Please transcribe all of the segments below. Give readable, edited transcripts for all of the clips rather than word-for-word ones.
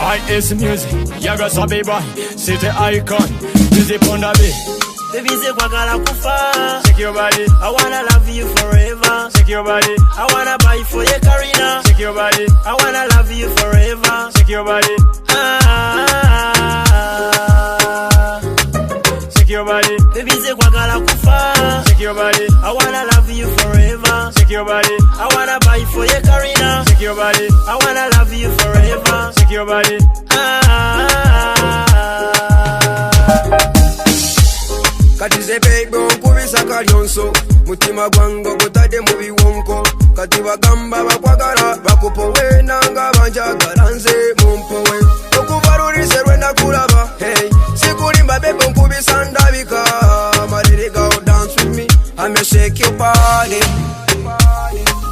IS music, Yaga sabi boy, city icon, music on the beat. Baby say kwagala kufa. Shake your body, I wanna love you forever. shake your body, I wanna buy for your Karina. shake your body, I wanna love you forever. shake your body, Ah, shake your body, baby say kwagala kufa. shake your body, I wanna love you forever. shake your body, I wanna buy for your Karina. shake your body, I wanna love you forever. shake your body. Kati ze baby nkubisa kalyonso mutima gwange gutadde mu biwonko kati bagamba bakwagala bakupowe nanga banjagala nze mumpowe okubalulise lwe nakulaba hey sikulimba bebe nkubisa ndabika malere go dance with me I'm a shake your body.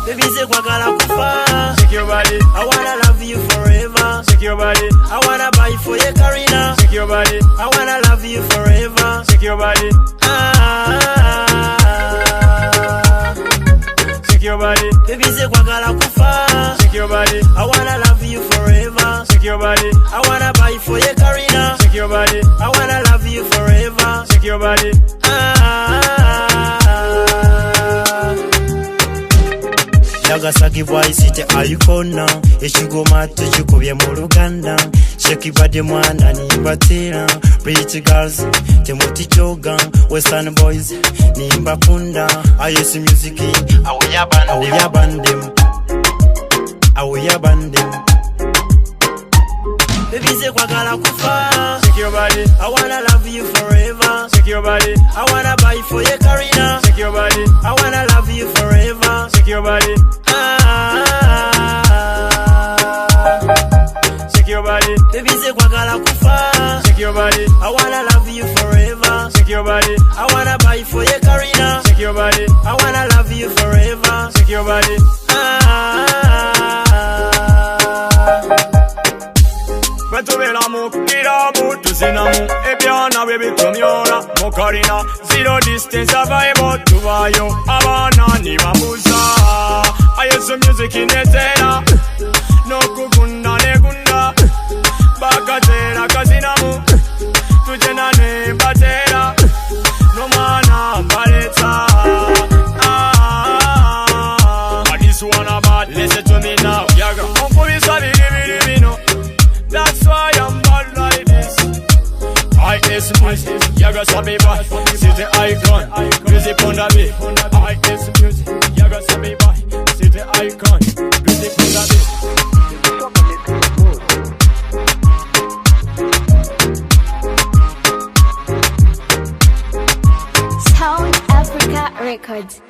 Baby say kwagala kufa. Shake your body, I wanna love you forever. shake your body, I wanna buy for your Karina. shake your body, I wanna love you forever. shake your body, shake your body, Baby say kwagala kufa. shake your body, I wanna love you forever. shake your body, I wanna buy for your Karina. shake your body, I wanna love you forever. shake your body. Yaga sagi boy city icon. Echigoma techikubye mu Luganda. Shake body mwana nimbatira. Pretty girls temuti choga. Western boys nimba punda. IS music awuyabandem. Baby say kwagala kufa. Shake your body, I wanna love you forever. shake your body, I wanna buy for your Karina. shake your body, I wanna love you forever. shake your body, shake your body, Baby say kwagala kufa. shake your body, I wanna love you forever. shake your body, I wanna buy for your Karina. shake your body, I wanna love you forever. shake your body. Batubera mukiramu tuzinamu ebyana bwe bitumyora mukalina zero distance survival tubayo abana nibabuza ayesu music netera nokugunda negunda bakatera kazinamu tujena ne batera nomwana mbaleta this one about listen to me now Yaga onkubisa biri bino. That's why I'm bad like this. IS music, Yaga sabi boy, city icon, music on the beat. IS music, Yaga sabi boy, city icon, music on the beat. Sound Africa Records.